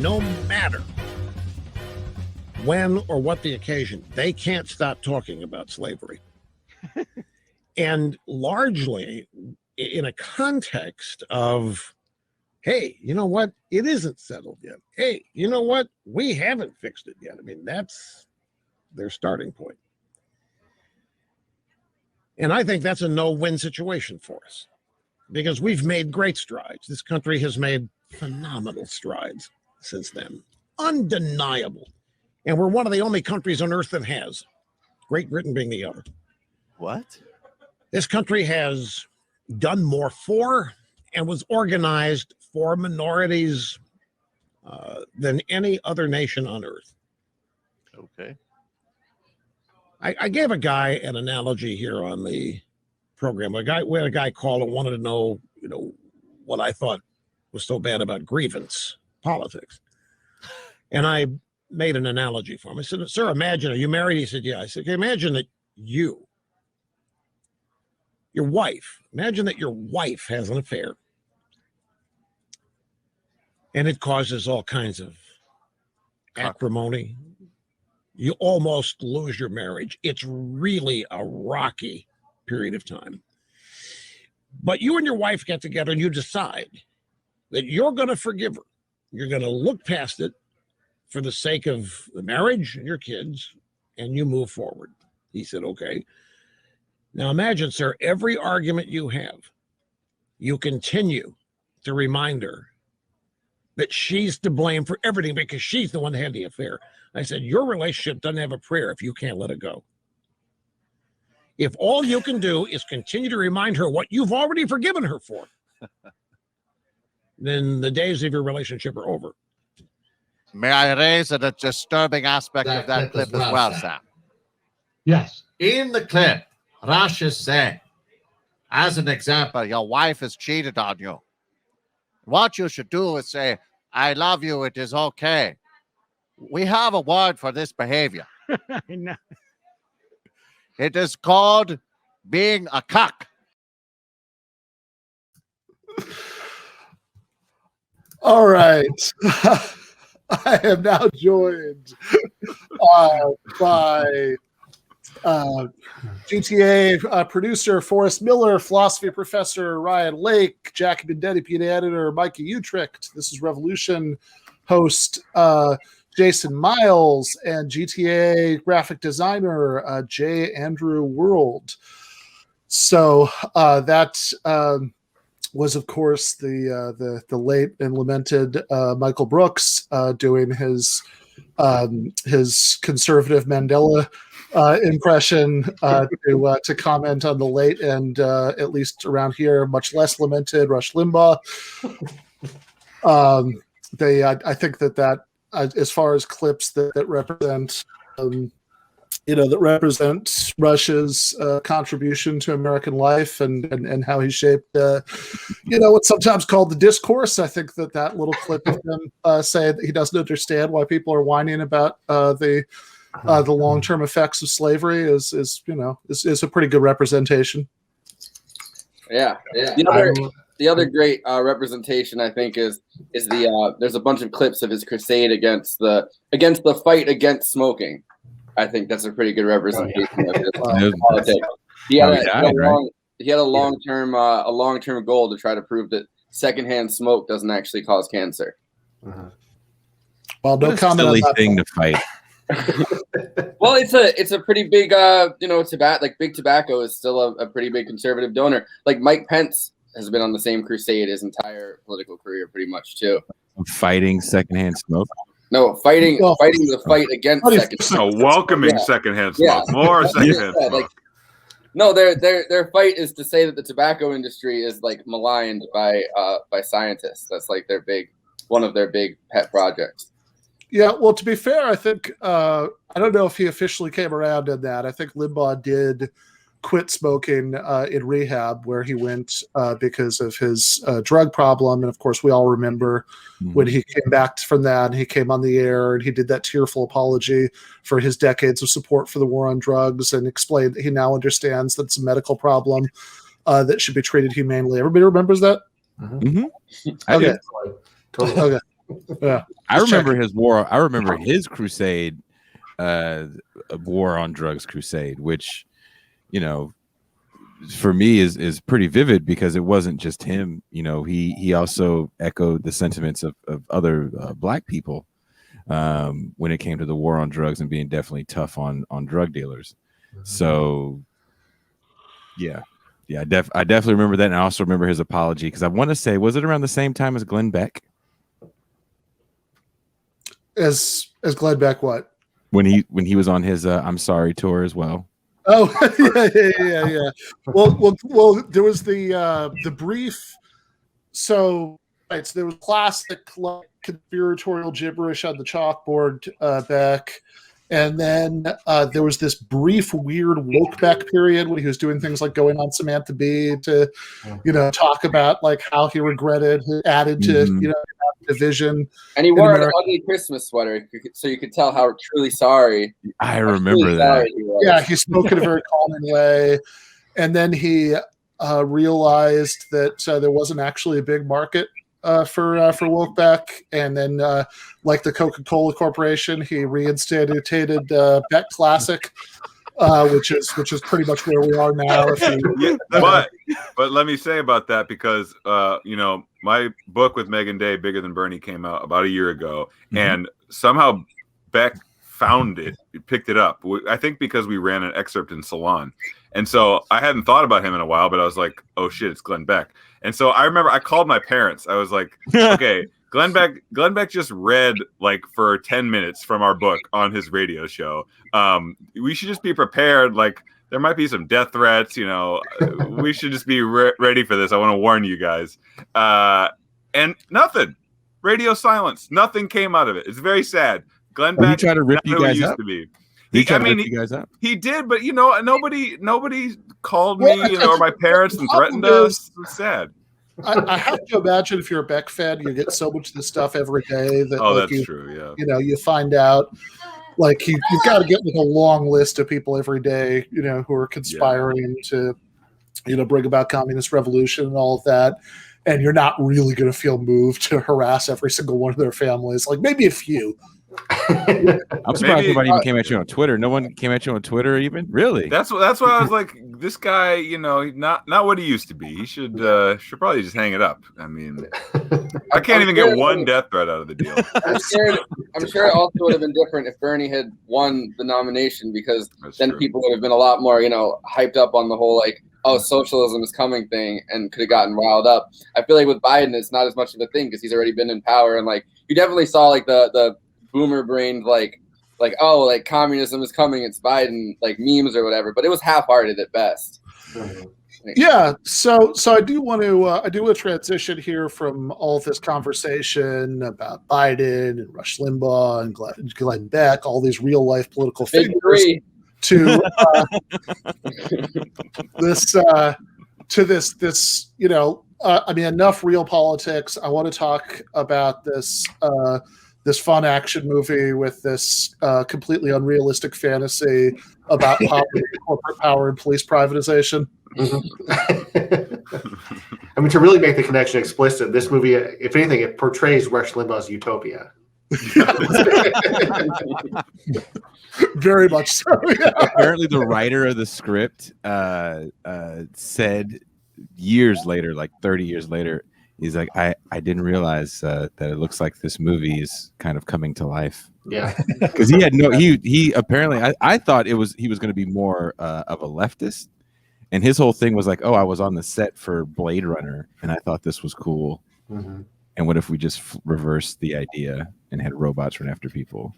no matter when or what the occasion, they can't stop talking about slavery. And largely in a context of, hey, you know what? It isn't settled yet. Hey, you know what? We haven't fixed it yet. I mean, that's their starting point. And I think that's a no-win situation for us because we've made great strides. This country has made phenomenal strides since then. Undeniable. And we're one of the only countries on earth that has. Great Britain being the other. What? This country has done more for and was organized for minorities than any other nation on earth. Okay. I gave a guy an analogy here on the program. We had a guy call and wanted to know, what I thought was so bad about grievance politics. And I made an analogy for him. I said, sir, imagine, are you married? He said, yeah. I said, okay, imagine that your wife has an affair. And it causes all kinds of acrimony. You almost lose your marriage. It's really a rocky period of time. But you and your wife get together and you decide that you're going to forgive her. You're going to look past it for the sake of the marriage and your kids, and you move forward. He said, okay. Now imagine, sir, every argument you have, you continue to remind her that she's to blame for everything because she's the one that had the affair. I said, your relationship doesn't have a prayer if you can't let it go. If all you can do is continue to remind her what you've already forgiven her for, then the days of your relationship are over. May I raise a disturbing aspect of that clip as well, Sam? Yes. In the clip, Rush is saying, as an example, your wife has cheated on you. What you should do is say, I love you, it is okay. We have a word for this behavior. No. It is called being a cuck. All right. I am now joined by GTA producer Forrest Miller, philosophy professor Ryan Lake, Jackie Bendetti, PA editor Micah Utrecht. This is Revolution host Jason Myles, and GTA graphic designer J. Andrew World. So that was, of course, the late and lamented Michael Brooks doing his conservative Mandela impression to comment on the late and at least around here much less lamented Rush Limbaugh. I think that as far as clips that represent that represent Rush's contribution to American life and how he shaped what's sometimes called the discourse. I think that little clip of him saying that he doesn't understand why people are whining about the long-term effects of slavery is a pretty good representation. Yeah. The other great representation, I think, is there's a bunch of clips of his crusade against the fight against smoking. I think that's a pretty good representation of his politics. He had a long-term goal to try to prove that secondhand smoke doesn't actually cause cancer. Well, no comment on that thing to fight. Well, it's a pretty big tobacco. Like big tobacco is still a pretty big conservative donor. Like Mike Pence has been on the same crusade his entire political career, pretty much too. Fighting secondhand smoke. No, fighting the fight against secondhand. So welcoming secondhand smoke, more secondhand smoke. No, their fight is to say that the tobacco industry is like maligned by scientists. That's like one of their big pet projects. Yeah, well, to be fair, I think I don't know if he officially came around in that. I think Limbaugh did quit smoking in rehab, where he went because of his drug problem. And of course, we all remember when he came back from that, and he came on the air and he did that tearful apology for his decades of support for the war on drugs and explained that he now understands that it's a medical problem that should be treated humanely. Everybody remembers that? Mm-hmm. Okay. Totally. Okay. Yeah. I remember his war. I remember his crusade, war on drugs crusade, which, for me is pretty vivid because it wasn't just him. He also echoed the sentiments of other Black people when it came to the war on drugs and being definitely tough on drug dealers. So, yeah, I definitely remember that, and I also remember his apology because I want to say, was it around the same time as Glenn Beck? As Glenn Beck, what? When he was on his I'm Sorry tour as well. Oh, yeah. Well, there was the brief. So, right, so there was classic conspiratorial gibberish on the chalkboard, Beck, and then there was this brief, weird woke Beck period when he was doing things like going on Samantha Bee to, talk about like how he regretted he added to division. And he wore an ugly Christmas sweater, so you could tell how truly sorry. I remember that. Yeah, he spoke in a very calming way, and then he realized that there wasn't actually a big market for Wokebeck, and then like the Coca-Cola Corporation, he reinstated Beck Classic, which is pretty much where we are now. But let me say about that, because my book with Megan Day, Bigger Than Bernie, came out about a year ago, and somehow Beck found it, picked it up. I think because we ran an excerpt in Salon, and so I hadn't thought about him in a while, but I was like, oh shit, it's Glenn Beck. And so I remember I called my parents. I was like, okay, Glenn Beck just read like for 10 minutes from our book on his radio show. We should just be prepared. Like, there might be some death threats, we should just be ready for this. I want to warn you guys. And nothing, radio silence, nothing came out of it. It's very sad. Glenn Beck tried to rip you guys up. He tried to rip you guys up. He did, but nobody called me, or my parents and threatened us. It's sad. I have to imagine if you're a Beck fan, you get so much of this stuff every day that that's true. Yeah, you find out like you've got to get with a long list of people every day, who are conspiring to, bring about communist revolution and all of that. And you're not really going to feel moved to harass every single one of their families. Like maybe a few. I'm surprised nobody even came at you on Twitter. No one came at you on Twitter, even? Really? That's why I was like, this guy, not what he used to be. He should probably just hang it up. I mean, I can't even get one death threat out of the deal. I'm sure it also would have been different if Bernie had won the nomination, because then people would have been a lot more, hyped up on the whole like, oh, socialism is coming thing, and could have gotten riled up. I feel like with Biden, it's not as much of a thing because he's already been in power, and like you definitely saw like the boomer brained like oh, like communism is coming, it's Biden, like memes or whatever, but it was half-hearted at best. Yeah, so I do want to transition here from all of this conversation about Biden and Rush Limbaugh and Glenn Beck, all these real life political figures, to this enough real politics. I want to talk about this fun action movie with this completely unrealistic fantasy about poverty, corporate power, and police privatization. I mean, to really make the connection explicit, this movie, if anything, it portrays Rush Limbaugh's utopia. Very much so. Yeah. Apparently, the writer of the script said years later, like 30 years later, he's like, I didn't realize that it looks like this movie is kind of coming to life. Yeah, because he apparently I thought he was going to be more of a leftist, and his whole thing was like, oh, I was on the set for Blade Runner, and I thought this was cool. Mm-hmm. And what if we just reversed the idea and had robots run after people?